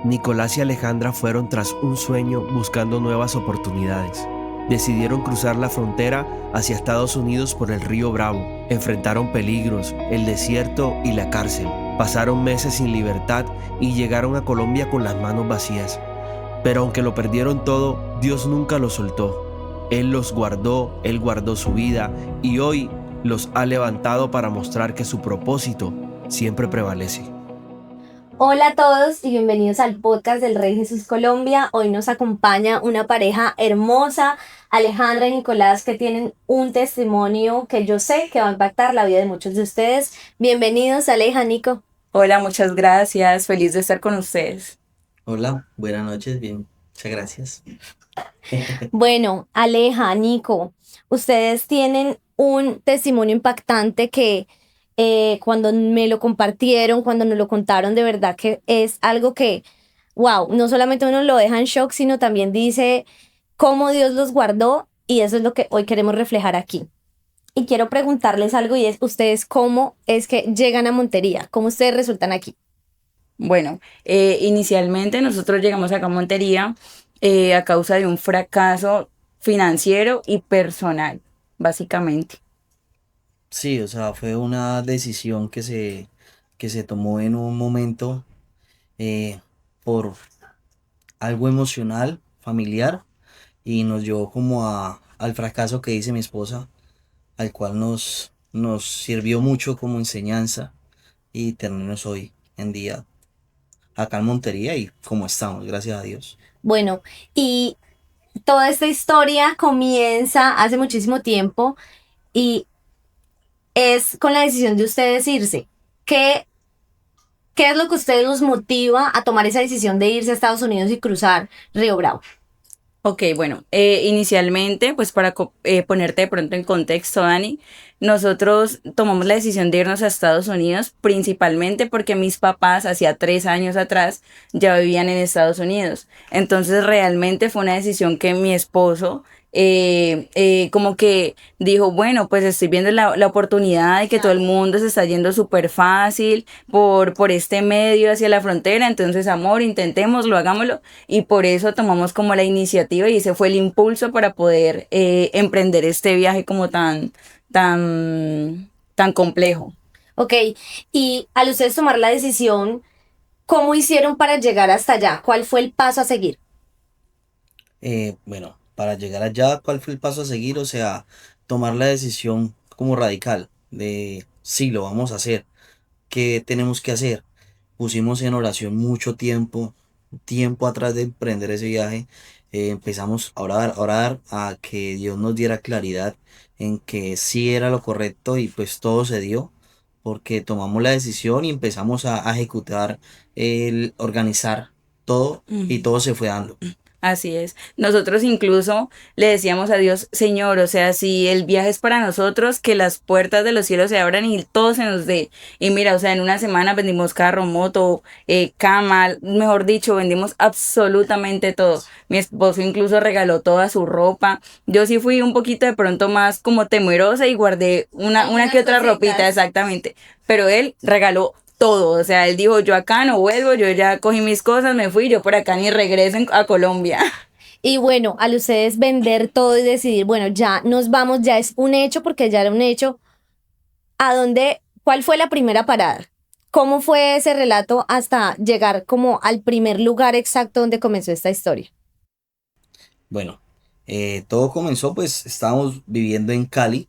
Nicolás y Alejandra fueron tras un sueño buscando nuevas oportunidades. Decidieron cruzar la frontera hacia Estados Unidos por el río Bravo. Enfrentaron peligros, el desierto y la cárcel. Pasaron meses sin libertad y llegaron a Colombia con las manos vacías. Pero aunque lo perdieron todo, Dios nunca los soltó. Él los guardó, Él guardó su vida y hoy los ha levantado para mostrar que su propósito siempre prevalece. Hola a todos y bienvenidos al podcast del Rey Jesús Colombia. Hoy nos acompaña una pareja hermosa, Alejandra y Nicolás, que tienen un testimonio que yo sé que va a impactar la vida de muchos de ustedes. Bienvenidos, Aleja, Nico. Hola, muchas gracias. Feliz de estar con ustedes. Hola, buenas noches, bien, muchas gracias. Bueno, Aleja, Nico, ustedes tienen un testimonio impactante que cuando me lo compartieron, cuando nos lo contaron, de verdad que es algo que, wow, no solamente uno lo deja en shock, sino también dice cómo Dios los guardó, y eso es lo que hoy queremos reflejar aquí. Y quiero preguntarles algo, y es, ¿ustedes cómo es que llegan a Montería? ¿Cómo ustedes resultan aquí? Bueno, inicialmente nosotros llegamos acá a Montería a causa de un fracaso financiero y personal, básicamente. Sí, o sea, fue una decisión que se tomó en un momento eh, por algo emocional, familiar, y nos llevó como al fracaso que dice mi esposa, al cual nos sirvió mucho como enseñanza y terminamos hoy en día acá en Montería y como estamos, gracias a Dios. Bueno, y toda esta historia comienza hace muchísimo tiempo y es con la decisión de ustedes irse. ¿Qué es lo que a ustedes los motiva a tomar esa decisión de irse a Estados Unidos y cruzar Río Bravo? Ok, bueno, inicialmente, pues para ponerte de pronto en contexto, Dani, nosotros tomamos la decisión de irnos a Estados Unidos principalmente porque mis papás hacía 3 años atrás ya vivían en Estados Unidos. Entonces realmente fue una decisión que mi esposo como que dijo, bueno, pues estoy viendo la oportunidad de que todo el mundo se está yendo súper fácil por este medio hacia la frontera, entonces amor, intentémoslo, hagámoslo. Y por eso tomamos como la iniciativa y ese fue el impulso para poder emprender este viaje como tan complejo. Ok, y al ustedes tomar la decisión, ¿cómo hicieron para llegar hasta allá? ¿Cuál fue el paso a seguir? Bueno, para llegar allá, ¿cuál fue el paso a seguir? O sea, tomar la decisión como radical de sí, lo vamos a hacer. ¿Qué tenemos que hacer? Pusimos en oración mucho tiempo atrás de emprender ese viaje. Empezamos a orar a que Dios nos diera claridad en que sí era lo correcto y pues todo se dio porque tomamos la decisión y empezamos a ejecutar, el organizar todo y todo se fue dando. Así es. Nosotros incluso le decíamos a Dios, Señor, o sea, si el viaje es para nosotros, que las puertas de los cielos se abran y todo se nos dé. Y mira, o sea, en una semana vendimos carro, moto, cama, mejor dicho, vendimos absolutamente todo. Mi esposo incluso regaló toda su ropa. Yo sí fui un poquito de pronto más como temerosa y guardé una que otra ropita, exactamente. Pero él regaló todo, o sea, él dijo, yo acá no vuelvo, yo ya cogí mis cosas, me fui, yo por acá ni regreso a Colombia. Y bueno, al ustedes vender todo y decidir, bueno, ya nos vamos, ya es un hecho, porque ya era un hecho. ¿Cuál fue la primera parada? ¿Cómo fue ese relato hasta llegar como al primer lugar exacto donde comenzó esta historia? Bueno, todo comenzó pues estábamos viviendo en Cali,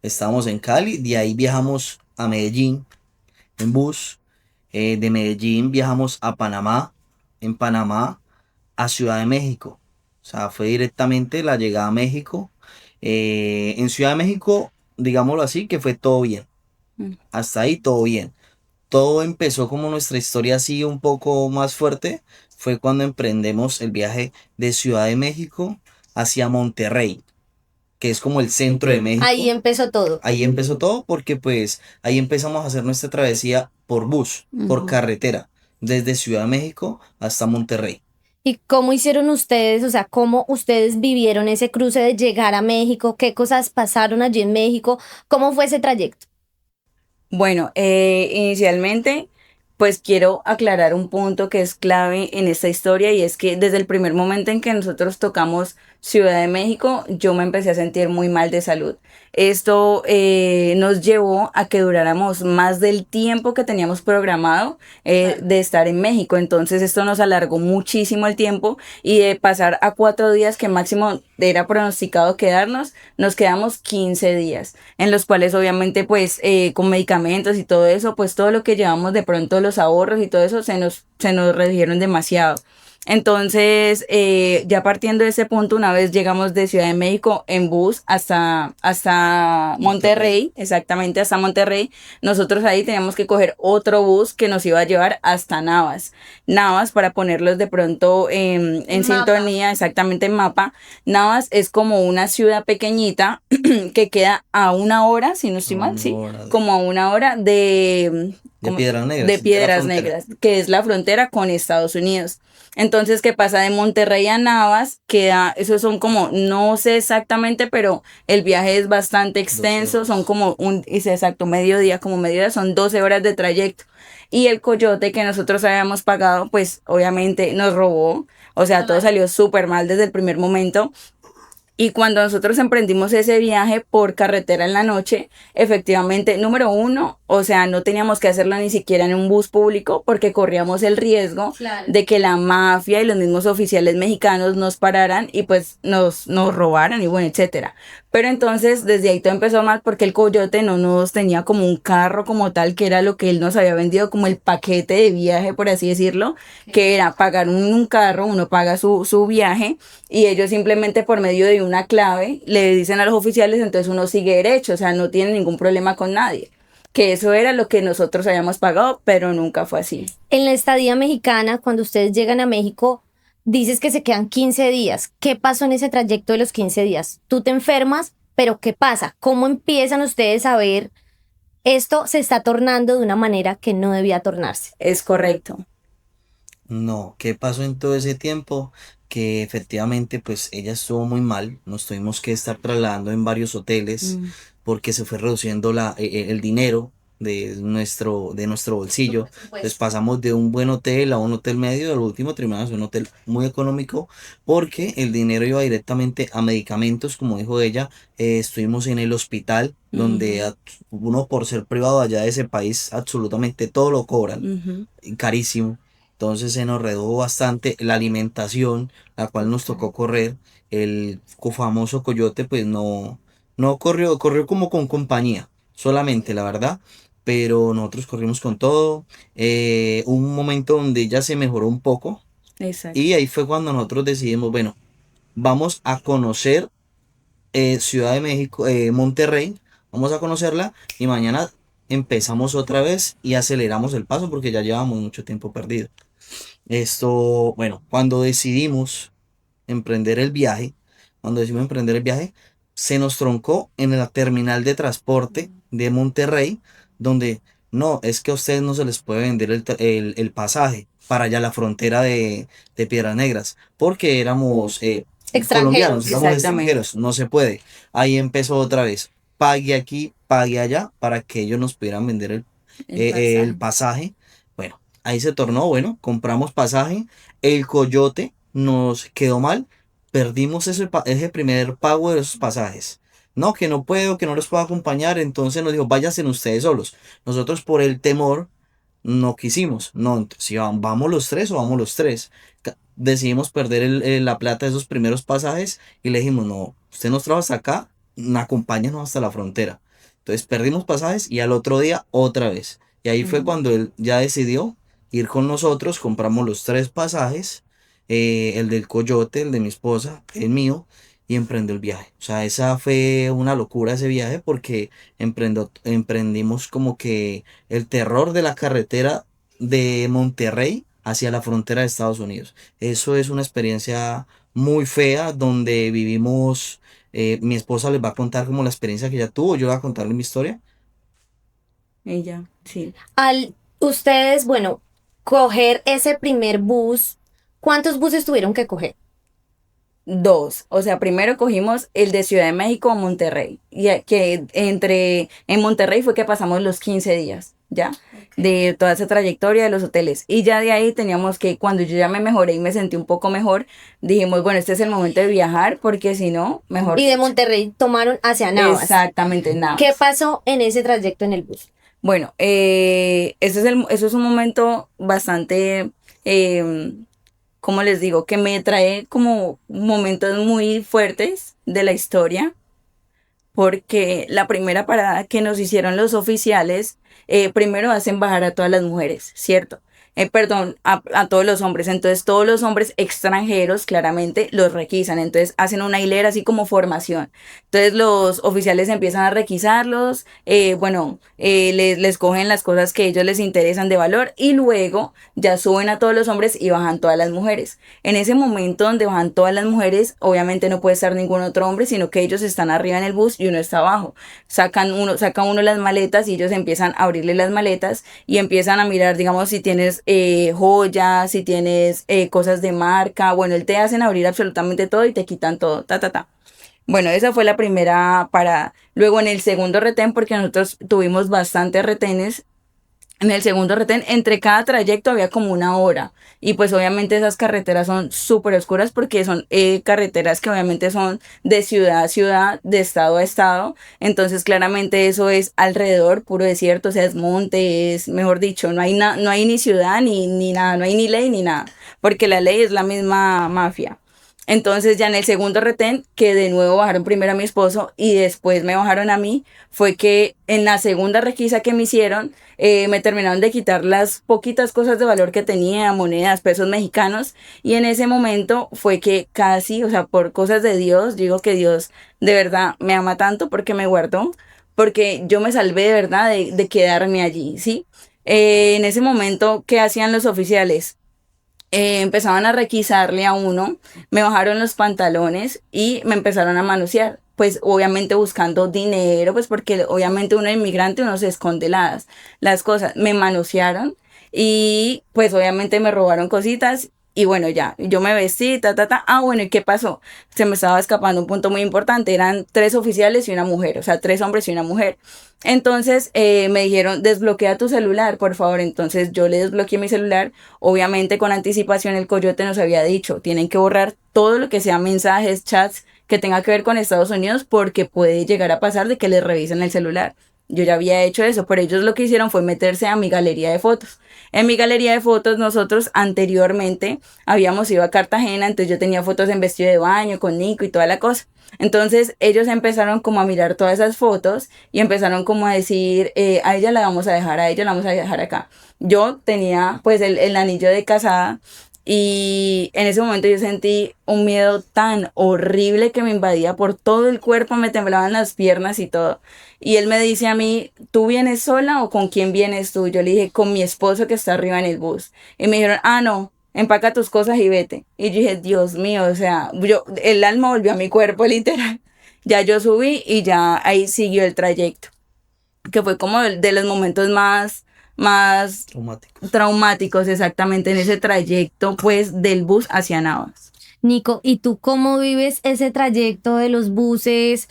estábamos en Cali, de ahí viajamos a Medellín en bus, de Medellín viajamos a Panamá, en Panamá a Ciudad de México, o sea, fue directamente la llegada a México. En Ciudad de México, digámoslo así, que fue todo bien, hasta ahí todo bien. Todo empezó como nuestra historia así un poco más fuerte, fue cuando emprendemos el viaje de Ciudad de México hacia Monterrey, que es como el centro de Ahí México. empezó todo. Ahí empezó todo porque pues ahí empezamos a hacer nuestra travesía por bus, por carretera, desde Ciudad de México hasta Monterrey. ¿Y cómo hicieron ustedes? O sea, ¿cómo ustedes vivieron ese cruce de llegar a México? ¿Qué cosas pasaron allí en México? ¿Cómo fue ese trayecto? Bueno, inicialmente, pues quiero aclarar un punto que es clave en esta historia y es que desde el primer momento en que nosotros tocamos Ciudad de México, yo me empecé a sentir muy mal de salud. Esto nos llevó a que duráramos más del tiempo que teníamos programado de estar en México. Entonces esto nos alargó muchísimo el tiempo y de pasar a 4 días que máximo era pronosticado quedarnos, nos quedamos 15 días, en los cuales obviamente pues con medicamentos y todo eso, pues todo lo que llevamos de pronto los ahorros y todo eso se nos redujeron demasiado. Entonces, ya partiendo de ese punto, una vez llegamos de Ciudad de México en bus hasta Monterrey, exactamente hasta Monterrey, nosotros ahí teníamos que coger otro bus que nos iba a llevar hasta Navas. Navas, para ponerlos de pronto en sintonía, exactamente en mapa, Navas es como una ciudad pequeñita que queda a 1 hora, si no estoy mal, sí, como a 1 hora De Piedras Negras. de Piedras Negras, que es la frontera con Estados Unidos. Entonces, ¿qué pasa? De Monterrey a Navas queda, esos son como, no sé exactamente, pero el viaje es bastante extenso, son como exacto, mediodía, son 12 horas de trayecto. Y el coyote que nosotros habíamos pagado, pues obviamente nos robó, o sea, todo salió súper mal desde el primer momento. Y cuando nosotros emprendimos ese viaje por carretera en la noche, efectivamente, número uno, o sea, no teníamos que hacerlo ni siquiera en un bus público porque corríamos el riesgo de que la mafia y los mismos oficiales mexicanos nos pararan y pues nos robaran y bueno, etcétera. Pero entonces desde ahí todo empezó mal porque el coyote no nos tenía como un carro como tal, que era lo que él nos había vendido como el paquete de viaje, por así decirlo, que era pagar un carro, uno paga su viaje y ellos simplemente por medio de una clave le dicen a los oficiales, entonces uno sigue derecho, o sea, no tiene ningún problema con nadie. Que eso era lo que nosotros habíamos pagado, pero nunca fue así. En la estadía mexicana, cuando ustedes llegan a México, dices que se quedan 15 días. ¿Qué pasó en ese trayecto de los 15 días? Tú te enfermas, pero ¿qué pasa? ¿Cómo empiezan ustedes a ver esto se está tornando de una manera que no debía tornarse? Es correcto. No, ¿qué pasó en todo ese tiempo? Que efectivamente pues ella estuvo muy mal, nos tuvimos que estar trasladando en varios hoteles porque se fue reduciendo el dinero de nuestro bolsillo. Entonces pasamos de un buen hotel a un hotel medio y al último terminamos en un hotel muy económico porque el dinero iba directamente a medicamentos, como dijo ella. Estuvimos en el hospital donde uno por ser privado allá de ese país absolutamente todo lo cobran, carísimo. Entonces se nos redujo bastante la alimentación, la cual nos tocó correr. El famoso coyote pues no corrió como con compañía, solamente la verdad. Pero nosotros corrimos con todo. Hubo un momento donde ella se mejoró un poco. Exacto. Y ahí fue cuando nosotros decidimos, bueno, vamos a conocer Ciudad de México, Monterrey. Vamos a conocerla y mañana empezamos otra vez y aceleramos el paso porque ya llevamos mucho tiempo perdido. Esto, bueno, cuando decidimos emprender el viaje, se nos troncó en la terminal de transporte de Monterrey, donde no, es que a ustedes no se les puede vender el pasaje para allá la frontera de Piedras Negras, porque éramos colombianos, éramos extranjeros, no se puede. Ahí empezó otra vez, pague aquí, pague allá, para que ellos nos pudieran vender el pasaje. Bueno, ahí se tornó, bueno, compramos pasaje, el coyote nos quedó mal, perdimos ese primer pago de esos pasajes. No, que no puedo, que no los puedo acompañar, entonces nos dijo, váyanse ustedes solos. Nosotros por el temor no quisimos, no, entonces si vamos los tres o vamos los tres. Decidimos perder la plata de esos primeros pasajes y le dijimos, no, usted nos trajo hasta acá, acompáñanos hasta la frontera. Entonces perdimos pasajes y al otro día otra vez. Y ahí fue cuando él ya decidió ir con nosotros, compramos los 3 pasajes, el del coyote, el de mi esposa, el mío, y emprendió el viaje. O sea, esa fue una locura ese viaje porque emprendimos como que el terror de la carretera de Monterrey hacia la frontera de Estados Unidos. Eso es una experiencia muy fea donde vivimos. Mi esposa les va a contar como la experiencia que ella tuvo, yo voy a contarle mi historia. Ella, sí. Al ustedes, bueno, coger ese primer bus, ¿cuántos buses tuvieron que coger? 2, o sea, primero cogimos el de Ciudad de México a Monterrey, y en Monterrey fue que pasamos los 15 días, ¿ya? de toda esa trayectoria de los hoteles. Y ya de ahí teníamos que, cuando yo ya me mejoré y me sentí un poco mejor, dijimos, bueno, este es el momento de viajar, porque si no, mejor. Y de Monterrey tomaron hacia Navas. Exactamente, Navas. ¿Qué pasó en ese trayecto en el bus? Bueno, eso es un momento bastante, ¿cómo les digo? Que me trae como momentos muy fuertes de la historia, porque la primera parada que nos hicieron los oficiales, primero hacen bajar a todas las mujeres, ¿cierto? Perdón, a todos los hombres. Entonces, todos los hombres extranjeros claramente los requisan. Entonces, hacen una hilera así como formación. Entonces, los oficiales empiezan a requisarlos. Les cogen las cosas que a ellos les interesan de valor y luego ya suben a todos los hombres y bajan todas las mujeres. En ese momento donde bajan todas las mujeres, obviamente no puede estar ningún otro hombre, sino que ellos están arriba en el bus y uno está abajo. Saca uno las maletas y ellos empiezan a abrirle las maletas y empiezan a mirar, digamos, si tienes joyas, si tienes cosas de marca. Bueno, él te hacen abrir absolutamente todo y te quitan todo, Bueno, esa fue la primera parada. Luego en el segundo retén, porque nosotros tuvimos bastantes retenes, en el segundo retén, entre cada trayecto había como 1 hora. Y pues obviamente esas carreteras son súper oscuras porque son carreteras que obviamente son de ciudad a ciudad, de estado a estado. Entonces claramente eso es alrededor, puro desierto, o sea, es monte, es, mejor dicho, no hay ni ciudad ni nada, no hay ni ley ni nada. Porque la ley es la misma mafia. Entonces ya en el segundo retén, que de nuevo bajaron primero a mi esposo y después me bajaron a mí, fue que en la segunda requisa que me hicieron, me terminaron de quitar las poquitas cosas de valor que tenía, monedas, pesos mexicanos, y en ese momento fue que casi, o sea, por cosas de Dios, digo que Dios de verdad me ama tanto porque me guardó, porque yo me salvé de verdad de quedarme allí, ¿sí? En ese momento, ¿qué hacían los oficiales? Empezaban a requisarle a uno, me bajaron los pantalones y me empezaron a manosear, pues obviamente buscando dinero, pues porque obviamente uno es inmigrante, uno se esconde las cosas, me manosearon y pues obviamente me robaron cositas y bueno, ya, yo me vestí, bueno, ¿y qué pasó? Se me estaba escapando un punto muy importante, eran 3 oficiales y una mujer, o sea, 3 hombres y una mujer. Entonces me dijeron, desbloquea tu celular, por favor. Entonces yo le desbloqueé mi celular. Obviamente con anticipación el coyote nos había dicho, tienen que borrar todo lo que sea mensajes, chats que tenga que ver con Estados Unidos porque puede llegar a pasar de que les revisen el celular. Yo ya había hecho eso, pero ellos lo que hicieron fue meterse a mi galería de fotos. En mi galería de fotos nosotros anteriormente habíamos ido a Cartagena, entonces yo tenía fotos en vestido de baño con Nico y toda la cosa. Entonces ellos empezaron como a mirar todas esas fotos y empezaron como a decir, a ella la vamos a dejar, a ella la vamos a dejar acá. Yo tenía pues el anillo de casada y en ese momento yo sentí un miedo tan horrible que me invadía por todo el cuerpo, me temblaban las piernas y todo. Y él me dice a mí, ¿tú vienes sola o con quién vienes tú? Yo le dije, con mi esposo que está arriba en el bus. Y me dijeron, no, empaca tus cosas y vete. Y yo dije, Dios mío, o sea, el alma volvió a mi cuerpo literal. Ya yo subí y ya ahí siguió el trayecto, que fue como de los momentos más traumáticos exactamente en ese trayecto pues del bus hacia Navas. Nico, ¿y tú cómo vives ese trayecto de los buses?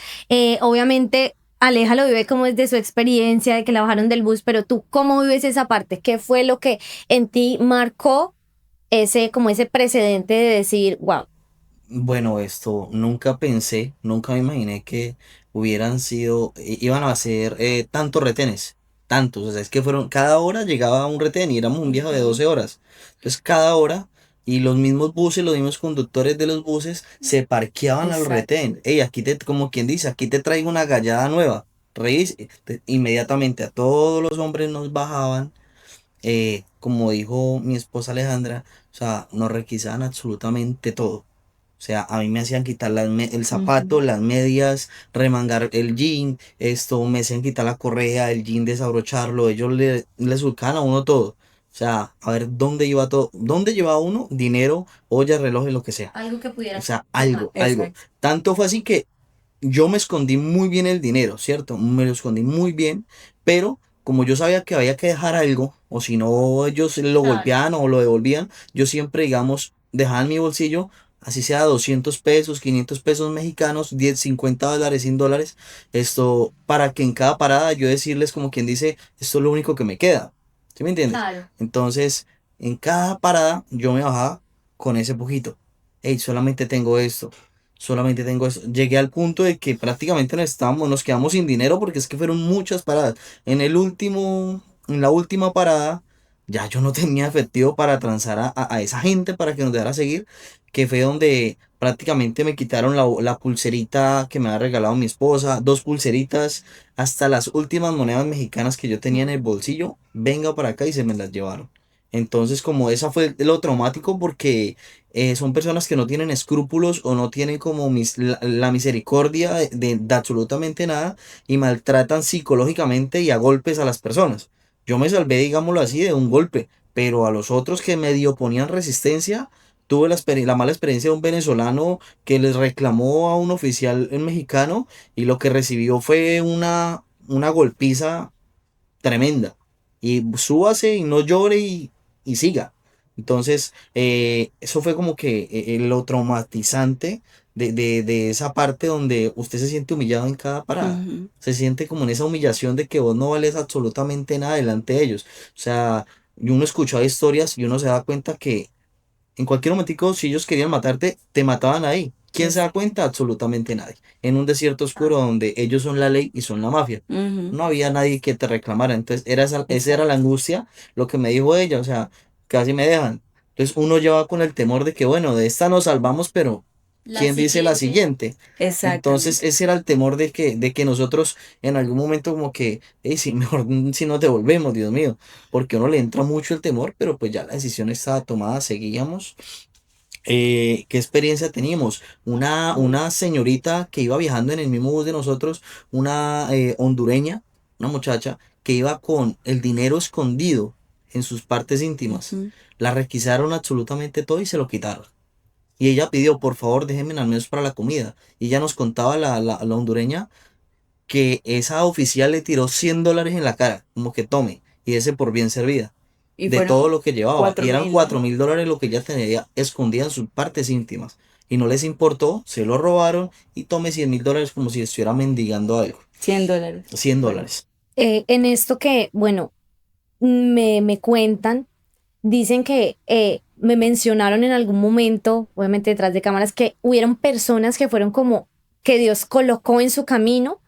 Obviamente Aleja lo vive como desde su experiencia de que la bajaron del bus, pero tú ¿cómo vives esa parte? ¿Qué fue lo que en ti marcó como ese precedente de decir, wow? Bueno, esto nunca pensé, nunca me imaginé que iban a ser tantos retenes, tantos, o sea, es que cada hora llegaba un retén y éramos un viaje de 12 horas. Entonces, cada hora, y los mismos buses, los mismos conductores de los buses se parqueaban al retén. Ey, como quien dice, aquí te traigo una gallada nueva. Inmediatamente a todos los hombres nos bajaban, como dijo mi esposa Alejandra, o sea, nos requisaban absolutamente todo. O sea, a mí me hacían quitar el zapato, las medias, remangar el jean, me hacían quitar la correa, el jean, desabrocharlo, ellos le surcaban a uno todo. O sea, a ver dónde iba todo, dónde llevaba uno dinero, ollas, relojes, lo que sea. Algo que pudiera. O sea, algo. Tanto fue así que yo me escondí muy bien el dinero, ¿cierto? Me lo escondí muy bien, pero como yo sabía que había que dejar algo, o si no ellos lo golpeaban o lo devolvían, yo siempre, digamos, dejaba en mi bolsillo, así sea 200 pesos, 500 pesos mexicanos, 10, 50 dólares, 100 dólares, para que en cada parada yo decirles como quien dice, esto es lo único que me queda. ¿Sí me entiendes? Claro. Entonces, en cada parada yo me bajaba con ese poquito. Hey, solamente tengo esto. Solamente tengo esto. Llegué al punto de que prácticamente nos quedamos sin dinero porque es que fueron muchas paradas. En la última parada, ya yo no tenía efectivo para transar a esa gente para que nos dejara seguir, que fue donde prácticamente me quitaron la pulserita que me había regalado mi esposa, dos pulseritas, hasta las últimas monedas mexicanas que yo tenía en el bolsillo, venga para acá y se me las llevaron. Entonces, como esa fue lo traumático porque son personas que no tienen escrúpulos o no tienen como la misericordia de absolutamente nada y maltratan psicológicamente y a golpes a las personas. Yo me salvé, digámoslo así, de un golpe, pero a los otros que medio ponían resistencia, tuve la mala experiencia de un venezolano que les reclamó a un oficial mexicano y lo que recibió fue una golpiza tremenda. Y súbase y no llore y siga. Entonces, eso fue como que lo traumatizante de esa parte donde usted se siente humillado en cada parada. Ujú. Se siente como en esa humillación de que vos no vales absolutamente nada delante de ellos. O sea, y uno escuchaba historias y uno se da cuenta que en cualquier momentico, si ellos querían matarte, te mataban ahí. ¿Quién se da cuenta? Absolutamente nadie. En un desierto oscuro donde ellos son la ley y son la mafia. Ujú. No había nadie que te reclamara. Entonces, esa era la angustia, lo que me dijo ella. O sea, casi me dejan. Entonces, uno lleva con el temor de que, bueno, de esta nos salvamos, pero La ¿quién dice la siguiente. siguiente? Entonces, Exactamente. ese era el temor de que nosotros en algún momento como que, sí, mejor si nos devolvemos, Dios mío, porque a uno le entra mucho el temor, pero pues ya la decisión estaba tomada, seguíamos. ¿Qué experiencia teníamos? Una señorita que iba viajando en el mismo bus de nosotros, una hondureña, una muchacha que iba con el dinero escondido en sus partes íntimas. Ujú. La requisaron absolutamente todo y se lo quitaron. Y ella pidió, por favor, déjenme al menos para la comida. Y ella nos contaba, la hondureña, que esa oficial le tiró $100 en la cara, como que tome, y ese por bien servida, Y de fueron todo lo que llevaba. cuatro Y eran mil, ¿no? $4.000 lo que ella tenía escondida en sus partes íntimas. Y no les importó, se lo robaron y tome $100.000 como si estuviera mendigando algo. $100. cien Bueno, dólares. En esto que, bueno, me cuentan, dicen que me mencionaron en algún momento, obviamente detrás de cámaras, que hubieron personas que fueron como que Dios colocó en su camino,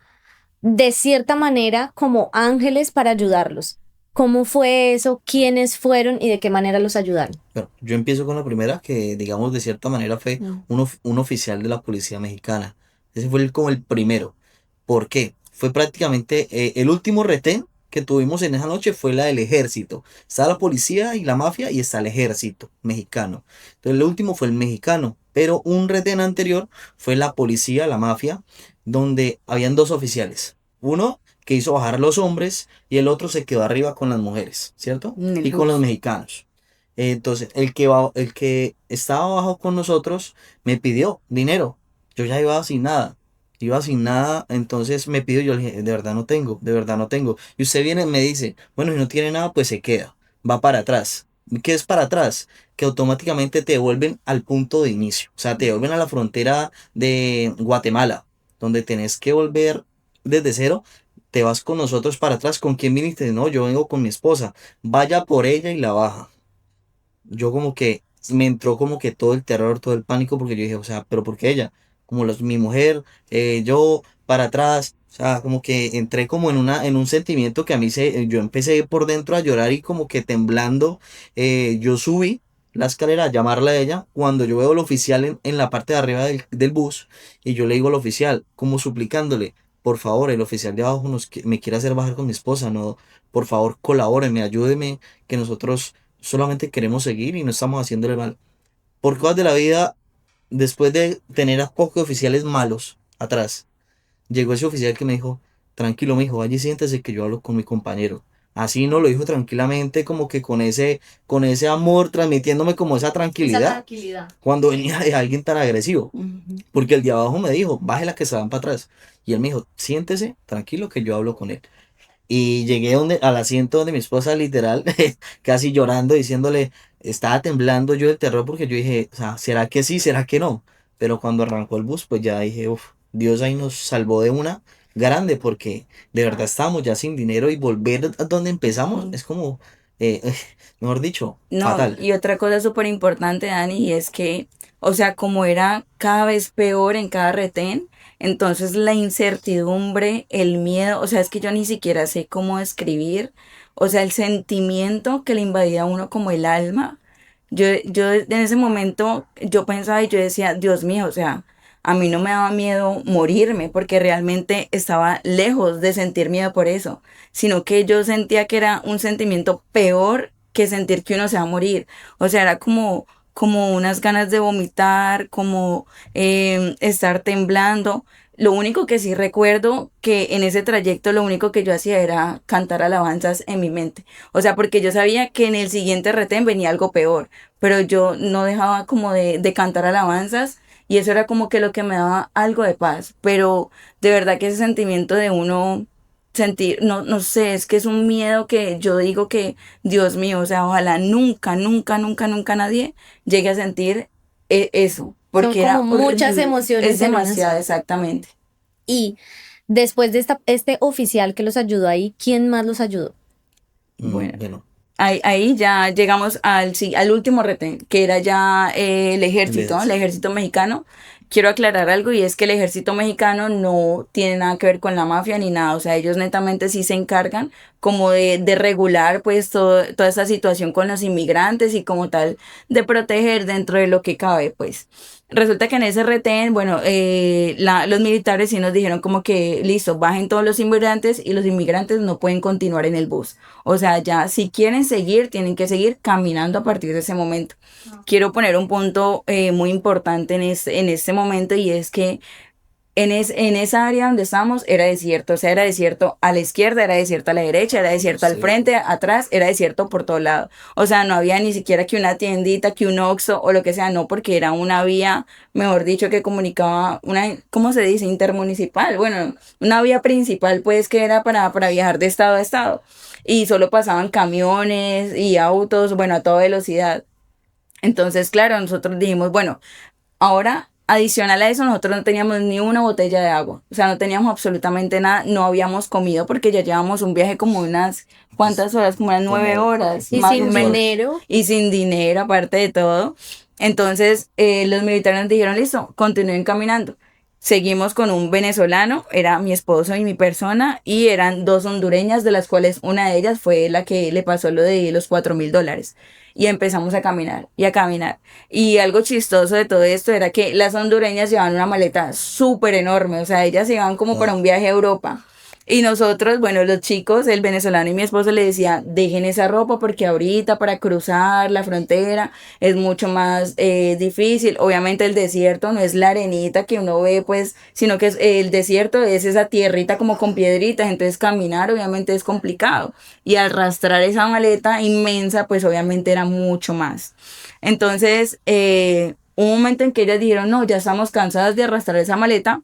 de cierta manera, como ángeles para ayudarlos. ¿Cómo fue eso? ¿Quiénes fueron y de qué manera los ayudaron? Bueno, yo empiezo con la primera, que digamos de cierta manera fue Mm. un oficial de la policía mexicana. Ese fue como el primero. ¿Por qué? Fue prácticamente el último retén que tuvimos en esa noche fue la del ejército. Está la policía y la mafia y está el ejército mexicano. Entonces el último fue el mexicano, pero un retén anterior fue la policía, la mafia, donde habían dos oficiales. Uno que hizo bajar a los hombres y el otro se quedó arriba con las mujeres, ¿cierto? En el Y con los bus. mexicanos. Entonces, el que estaba abajo con nosotros me pidió dinero. Yo ya iba sin nada. Iba sin nada, entonces me pidió, yo le dije, de verdad no tengo, de verdad no tengo. Y usted viene y me dice, bueno, si no tiene nada, pues se queda, va para atrás. ¿Qué es para atrás? Que automáticamente te devuelven al punto de inicio. O sea, te devuelven a la frontera de Guatemala, donde tenés que volver desde cero. Te vas con nosotros para atrás. ¿Con quién viniste? No, yo vengo con mi esposa. Vaya por ella y la baja. Yo como que me entró como que todo el terror, todo el pánico, porque yo dije, o sea, pero ¿por qué ella? Como mi mujer, yo para atrás, o sea, como que entré como en un sentimiento que a mí yo empecé por dentro a llorar y como que temblando, yo subí la escalera a llamarla a ella, cuando yo veo al oficial en la parte de arriba del bus, y yo le digo al oficial, como suplicándole, por favor, el oficial de abajo me quiere hacer bajar con mi esposa, no, por favor, colabóreme, ayúdeme, que nosotros solamente queremos seguir y no estamos haciéndole mal. Por cosas de la vida, después de tener a pocos oficiales malos atrás, llegó ese oficial que me dijo, tranquilo, mijo, vaya y siéntese que yo hablo con mi compañero. Así no lo dijo tranquilamente, como que con ese amor, transmitiéndome como esa Esa tranquilidad tranquilidad. cuando venía de alguien tan agresivo. Ujú. Porque el de abajo me dijo, baje la que se van para atrás. Y él me dijo, siéntese, tranquilo, que yo hablo con él. Y llegué al asiento donde mi esposa, literal, casi llorando, diciéndole, estaba temblando yo del terror porque yo dije, o sea, ¿será que sí? ¿Será que no? Pero cuando arrancó el bus, pues ya dije, uff, Dios ahí nos salvó de una grande porque de verdad estábamos ya sin dinero y volver a donde empezamos Mm. es como mejor dicho, No, fatal. y otra cosa súper importante, Dani, y es que, o sea, como era cada vez peor en cada retén, entonces la incertidumbre, el miedo, o sea, es que yo ni siquiera sé cómo describir, o sea, el sentimiento que le invadía a uno como el alma. Yo en ese momento, yo pensaba y yo decía, Dios mío, o sea, a mí no me daba miedo morirme porque realmente estaba lejos de sentir miedo por eso, sino que yo sentía que era un sentimiento peor que sentir que uno se va a morir. O sea, era como unas ganas de vomitar, como estar temblando. Lo único que sí recuerdo que en ese trayecto lo único que yo hacía era cantar alabanzas en mi mente. O sea, porque yo sabía que en el siguiente retén venía algo peor, pero yo no dejaba como de cantar alabanzas y eso era como que lo que me daba algo de paz. Pero de verdad que ese sentimiento de uno sentir, no, no sé, es que es un miedo que yo digo que, Dios mío, o sea, ojalá nunca, nunca, nunca, nunca nadie llegue a sentir eso, Son porque como era muchas horrible, es emociones en una demasiado, sola. exactamente. Y después de este oficial que los ayudó ahí, ¿quién más los ayudó? Bueno, Bueno, ahí ya llegamos sí, al último retén, que era ya el el ejército. ejército mexicano. Quiero aclarar algo y es que el ejército mexicano no tiene nada que ver con la mafia ni nada, o sea, ellos netamente sí se encargan como de regular pues toda esa situación con los inmigrantes y como tal de proteger dentro de lo que cabe pues. Resulta que en ese retén, bueno, los militares sí nos dijeron como que listo, bajen todos los inmigrantes y los inmigrantes no pueden continuar en el bus. O sea, ya si quieren seguir, tienen que seguir caminando a partir de ese momento. Quiero poner un punto muy importante en este momento y es que en esa área donde estábamos era desierto, o sea, era desierto a la izquierda, era desierto a la derecha, era desierto al Sí. frente, atrás, era desierto por todo lado. O sea, no había ni siquiera que una tiendita, que un Oxxo o lo que sea, no, porque era una vía, mejor dicho, que comunicaba una, ¿cómo se dice? Intermunicipal. Bueno, una vía principal, pues, que era para viajar de estado a estado. Y solo pasaban camiones y autos, bueno, a toda velocidad. Entonces, claro, nosotros dijimos, bueno, ahora, adicional a eso, nosotros no teníamos ni una botella de agua. O sea, no teníamos absolutamente nada, no habíamos comido porque ya llevamos un viaje como unas, ¿cuántas horas? Como unas 9 horas, Y más o sin menos. dinero. Y sin dinero, aparte de todo. Entonces, los militares nos dijeron, listo, continúen caminando. Seguimos con un venezolano, era mi esposo y mi persona, y eran dos hondureñas, de las cuales una de ellas fue la que le pasó lo de los $4.000. Y empezamos a caminar y a caminar. Y algo chistoso de todo esto era que las hondureñas llevaban una maleta súper enorme, o sea, ellas iban como para Ah, un viaje a Europa. Y nosotros, bueno, los chicos, el venezolano y mi esposo le decía, dejen esa ropa porque ahorita para cruzar la frontera es mucho más difícil. Obviamente el desierto no es la arenita que uno ve, pues, sino que el desierto es esa tierrita como con piedritas, entonces caminar obviamente es complicado. Y arrastrar esa maleta inmensa, pues obviamente era mucho más. Entonces, un momento en que ellas dijeron, no, ya estamos cansadas de arrastrar esa maleta,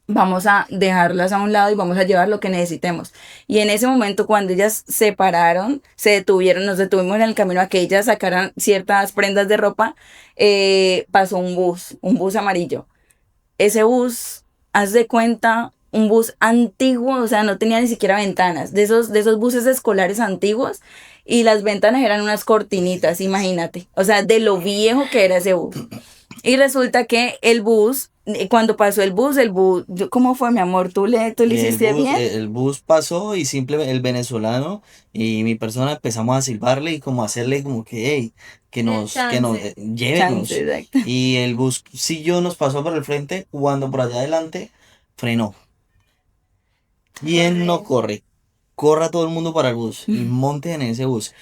vamos a dejarlas a un lado y vamos a llevar lo que necesitemos. Y en ese momento, cuando ellas se pararon, se detuvieron, nos detuvimos en el camino a que ellas sacaran ciertas prendas de ropa, pasó un bus amarillo. Ese bus, haz de cuenta, un bus antiguo, o sea, no tenía ni siquiera ventanas, de esos buses escolares antiguos, y las ventanas eran unas cortinitas, imagínate, o sea, de lo viejo que era ese bus. Y resulta que el bus, cuando pasó el bus, ¿cómo fue, mi amor? ¿Tú le hiciste bien? el bus pasó y simplemente el venezolano y mi persona empezamos a silbarle y como a hacerle como que, hey, que nos Chance. Chance, llévenos. exacto. Y el bus siguió, nos pasó por el frente cuando por allá adelante frenó. ¿Quién no corre? Corra todo el mundo para el bus y monte en ese bus.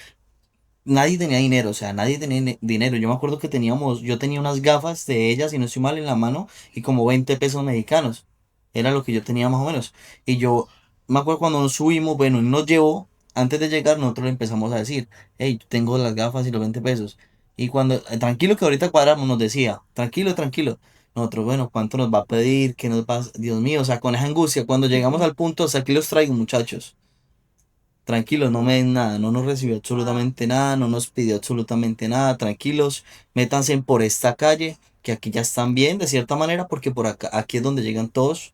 Nadie tenía dinero, o sea, nadie tenía dinero. Yo me acuerdo que yo tenía unas gafas de ellas, si no estoy mal, en la mano y como 20 pesos mexicanos. Era lo que yo tenía más o menos. Y yo me acuerdo cuando nos subimos, bueno, él nos llevó, antes de llegar nosotros le empezamos a decir, hey, yo tengo las gafas y los 20 pesos. Y cuando, tranquilo que ahorita cuadramos, nos decía, tranquilo, tranquilo. Nosotros, bueno, ¿cuánto nos va a pedir? ¿Qué nos va a... Dios mío, o sea, con esa angustia, cuando llegamos al punto, o sea, aquí los traigo, muchachos. Tranquilos, no me den nada, no nos recibió absolutamente nada, no nos pidió absolutamente nada, tranquilos, métanse por esta calle, que aquí ya están bien, de cierta manera, porque por acá, aquí es donde llegan todos,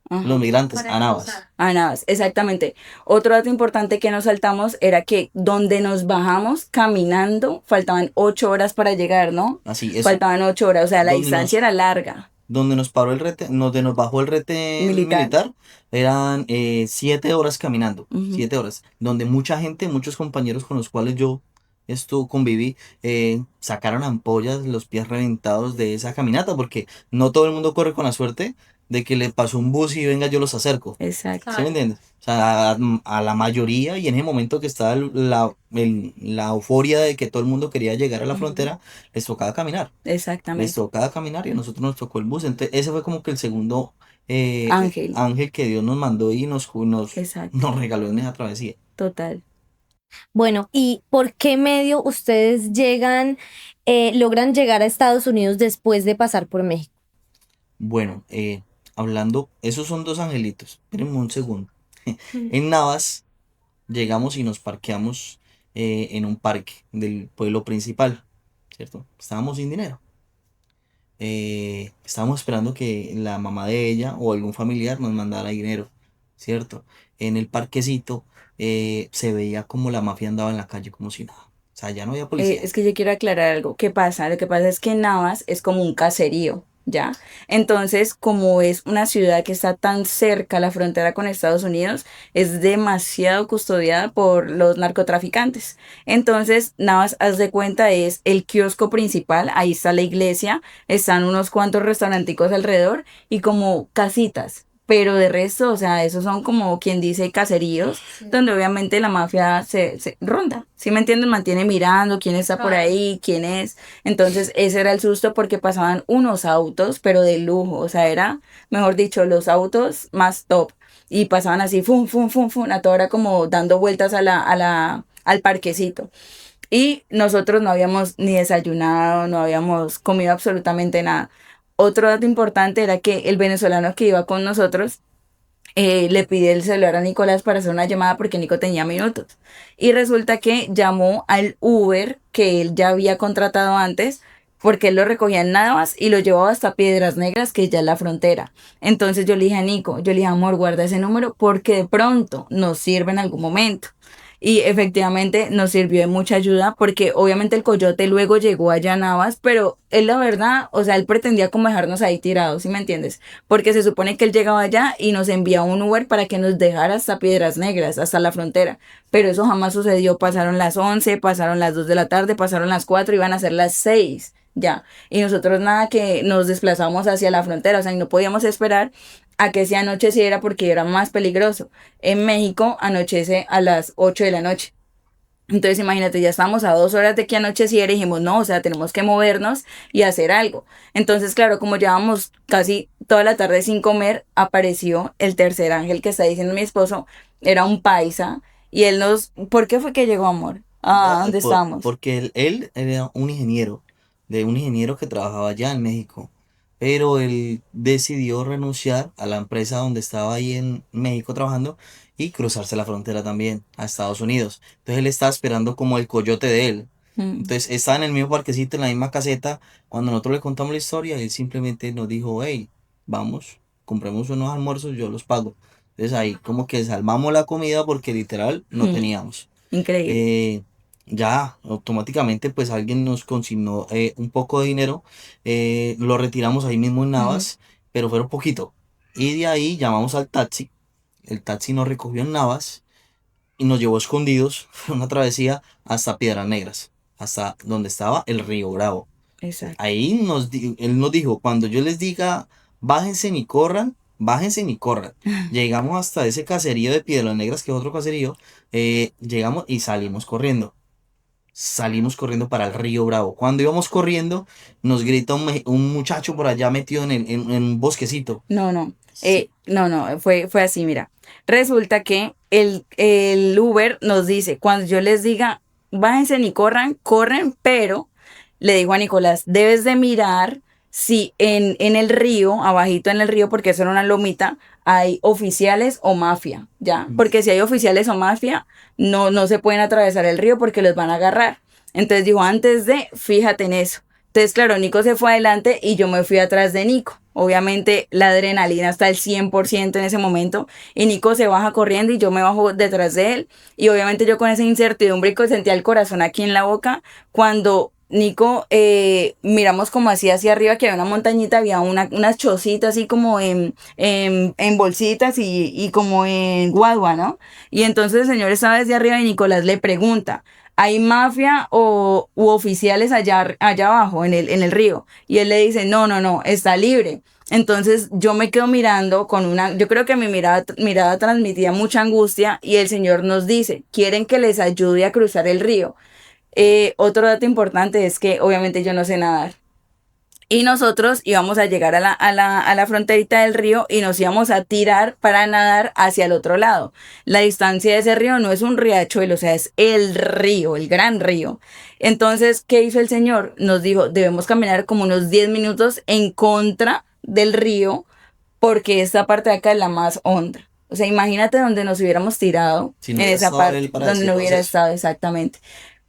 Ajá. los migrantes, Para a Navas. cruzar. A Navas, exactamente. Otro dato importante que nos saltamos era que donde nos bajamos caminando faltaban 8 horas para llegar, ¿no? Así, eso. Faltaban 8 horas, o sea, la Donde distancia nos, era larga. donde nos paró el retén, donde nos bajó el retén Militar. militar, eran 7 horas caminando, Ujú. 7 horas, donde mucha gente, muchos compañeros con los cuales yo conviví, sacaron ampollas, los pies reventados de esa caminata, porque no todo el mundo corre con la suerte de que le pasó un bus y venga yo los acerco. Exacto. ¿Sí me entiendes? O sea, a la mayoría y en ese momento que estaba la euforia de que todo el mundo quería llegar a la Ujú. frontera, les tocaba caminar. Les Exactamente. tocaba caminar y a nosotros nos tocó el bus. Entonces, ese fue como que el segundo Ángel. ángel que Dios nos mandó y Exacto. nos regaló en esa travesía. Total. Bueno, ¿y por qué medio ustedes logran llegar a Estados Unidos después de pasar por México? Bueno, hablando, esos son dos angelitos. Espérenme un segundo. En Navas llegamos y nos parqueamos en un parque del pueblo principal, ¿cierto? Estábamos sin dinero. Estábamos esperando que la mamá de ella o algún familiar nos mandara dinero, ¿cierto? En el parquecito se veía como la mafia andaba en la calle como si nada. O sea, ya no había policía. Es que yo quiero aclarar algo. ¿Qué pasa? Lo que pasa es que Navas es como un caserío, ¿ya? Entonces, como es una ciudad que está tan cerca a la frontera con Estados Unidos, es demasiado custodiada por los narcotraficantes. Entonces, Navas, haz de cuenta, es el kiosco principal, ahí está la iglesia, están unos cuantos restauranticos alrededor y como casitas. Pero de resto, o sea, esos son como quien dice caseríos, donde obviamente la mafia se ronda. ¿Sí me entienden? Mantiene mirando quién está por Claro. ahí, quién es. Entonces, ese era el susto porque pasaban unos autos, pero de lujo. O sea, era, mejor dicho, los autos más top. Y pasaban así, fum, fum, fum, fum, a toda hora como dando vueltas al parquecito. Y nosotros no habíamos ni desayunado, no habíamos comido absolutamente nada. Otro dato importante era que el venezolano que iba con nosotros le pidió el celular a Nicolás para hacer una llamada porque Nico tenía minutos. Y resulta que llamó al Uber que él ya había contratado antes porque él lo recogía en Navas y lo llevaba hasta Piedras Negras, que ya es la frontera. Entonces yo le dije a Nico, yo le dije, amor, guarda ese número porque de pronto nos sirve en algún momento. Y efectivamente nos sirvió de mucha ayuda porque obviamente el coyote luego llegó allá a Navas, pero él la verdad, o sea, él pretendía como dejarnos ahí tirados, ¿sí me entiendes? Porque se supone que él llegaba allá y nos enviaba un Uber para que nos dejara hasta Piedras Negras, hasta la frontera. Pero eso jamás sucedió, pasaron las 11, pasaron las 2 de la tarde, pasaron las 4, iban a ser las 6 ya. Y nosotros nada que nos desplazamos hacia la frontera, o sea, y no podíamos esperar a que se anocheciera porque era más peligroso. En México anochece a las 8 de la noche. Entonces imagínate, ya estamos a 2 horas de que anocheciera y dijimos, no, o sea, tenemos que movernos y hacer algo. Entonces, claro, como llevábamos casi toda la tarde sin comer, apareció el tercer ángel que está diciendo mi esposo, era un paisa, y él nos, ¿por qué fue que llegó, amor? Ah, ¿dónde estamos? Porque él era un ingeniero, de un ingeniero que trabajaba allá en México, pero él decidió renunciar a la empresa donde estaba ahí en México trabajando y cruzarse la frontera también a Estados Unidos. Entonces él estaba esperando como el coyote de él. Mm. Entonces estaba en el mismo parquecito, en la misma caseta. Cuando nosotros le contamos la historia, él simplemente nos dijo, hey, vamos, compremos unos almuerzos, yo los pago. Entonces ahí como que salvamos la comida porque literal no Mm. teníamos. Increíble. Ya automáticamente pues alguien nos consignó un poco de dinero, lo retiramos ahí mismo en Navas, pero fueron poquito. Y de ahí llamamos al taxi, el taxi nos recogió en Navas y nos llevó escondidos, fue una travesía hasta Piedras Negras, hasta donde estaba el río Bravo. Exacto. Ahí él nos dijo, cuando yo les diga, bájense ni corran, bájense ni corran. Llegamos hasta ese caserío de Piedras Negras, que es otro caserío, llegamos y salimos corriendo. Salimos corriendo para el río Bravo. Cuando íbamos corriendo, nos grita un muchacho por allá metido en un bosquecito. No, no. Sí. No, fue así, mira. Resulta que el Uber nos dice, cuando yo les diga, bájense ni corran, corren, pero le digo a Nicolás, debes de mirar si en el río, abajito en el río, porque eso era una lomita, hay oficiales o mafia, ¿ya? Porque si hay oficiales o mafia, no se pueden atravesar el río porque los van a agarrar. Entonces dijo, antes de, fíjate en eso. Entonces, claro, Nico se fue adelante y yo me fui atrás de Nico. Obviamente la adrenalina está al 100% en ese momento y Nico se baja corriendo y yo me bajo detrás de él y obviamente yo con esa incertidumbre que sentía el corazón aquí en la boca cuando Nico miramos como así hacia arriba que había una montañita, había unas chocitas así como en bolsitas y como en guadua, ¿no? Y entonces el señor estaba desde arriba y Nicolás le pregunta, ¿hay mafia u oficiales allá abajo en el río? Y él le dice, no, no, no, está libre. Entonces yo me quedo mirando yo creo que mi mirada transmitía mucha angustia y el Señor nos dice, ¿quieren que les ayude a cruzar el río? Otro dato importante es que obviamente yo no sé nadar. Y nosotros íbamos a llegar a la fronterita del río y nos íbamos a tirar para nadar hacia el otro lado. La distancia de ese río no es un riachuelo, o sea, es el río, el gran río. Entonces, ¿qué hizo el Señor? Nos dijo, debemos caminar como unos 10 minutos en contra del río porque esta parte de acá es la más honda. O sea, imagínate donde nos hubiéramos tirado Si no en hubiera esa estado parte, él para donde no decirnos hubiera eso. estado exactamente.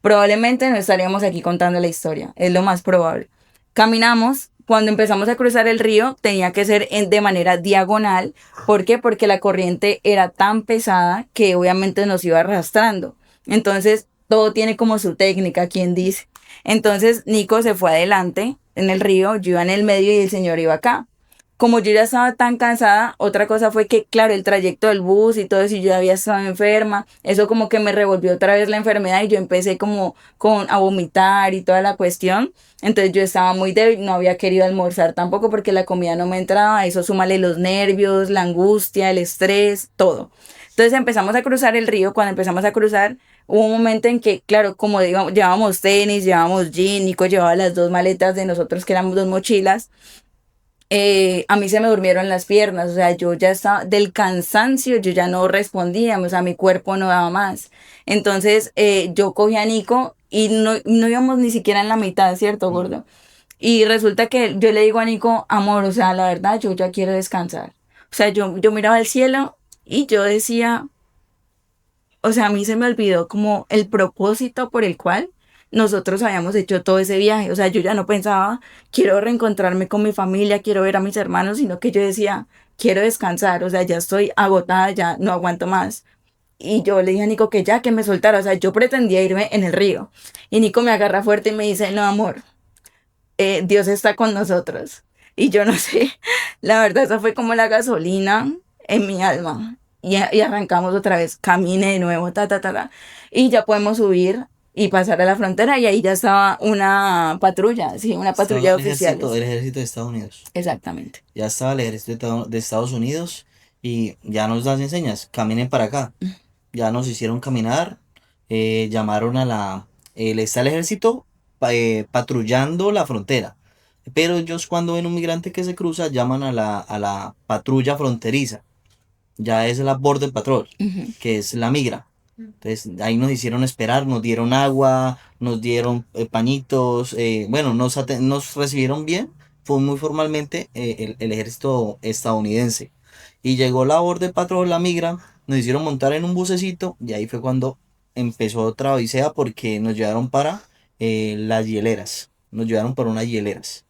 Probablemente no estaríamos aquí contando la historia, es lo más probable. Caminamos, cuando empezamos a cruzar el río tenía que ser de manera diagonal. ¿Por qué? Porque la corriente era tan pesada que obviamente nos iba arrastrando. Entonces, todo tiene como su técnica, quien dice. Entonces, Nico se fue adelante en el río, yo iba en el medio y el señor iba acá. Como yo ya estaba tan cansada, otra cosa fue que, claro, el trayecto del bus y todo eso, y yo ya había estado enferma, eso como que me revolvió otra vez la enfermedad y yo empecé como a vomitar y toda la cuestión. Entonces yo estaba muy débil, no había querido almorzar tampoco porque la comida no me entraba, eso súmale los nervios, la angustia, el estrés, todo. Entonces empezamos a cruzar el río, cuando empezamos a cruzar, hubo un momento en que, claro, como digamos, llevábamos tenis, llevábamos jean, Nico llevaba las dos maletas de nosotros que éramos dos mochilas, a mí se me durmieron las piernas, o sea, yo ya estaba del cansancio, yo ya no respondía, o sea, mi cuerpo no daba más. Entonces, yo cogí a Nico y no íbamos ni siquiera en la mitad, ¿cierto, gordo? Y resulta que yo le digo a Nico, amor, o sea, la verdad, yo ya quiero descansar. O sea, yo miraba al cielo y yo decía, o sea, a mí se me olvidó como el propósito por el cual nosotros habíamos hecho todo ese viaje. O sea, yo ya no pensaba, quiero reencontrarme con mi familia, quiero ver a mis hermanos, sino que yo decía, quiero descansar. O sea, ya estoy agotada, ya no aguanto más. Y yo le dije a Nico que ya, que me soltara. O sea, yo pretendía irme en el río. Y Nico me agarra fuerte y me dice, no, amor, Dios está con nosotros. Y yo no sé, la verdad, esa fue como la gasolina en mi alma. Y arrancamos otra vez, camine de nuevo, ta, ta, ta, ta. Y ya podemos subir y pasar a la frontera y ahí ya estaba una patrulla, sí, una patrulla de oficiales. El ejército de Estados Unidos. Exactamente. Ya estaba el ejército de Estados Unidos y ya nos das enseñas, caminen para acá. Ya nos hicieron caminar, llamaron está el ejército patrullando la frontera. Pero ellos cuando ven un migrante que se cruza, llaman a la patrulla fronteriza. Ya es la Border Patrol, Ujú. que es la migra. Entonces ahí nos hicieron esperar, nos dieron agua, nos dieron pañitos, bueno, nos recibieron bien, fue muy formalmente el ejército estadounidense. Y llegó la Border Patrol, la migra, nos hicieron montar en un bucecito y ahí fue cuando empezó otra odisea porque nos llevaron para las hieleras, nos llevaron para unas hieleras.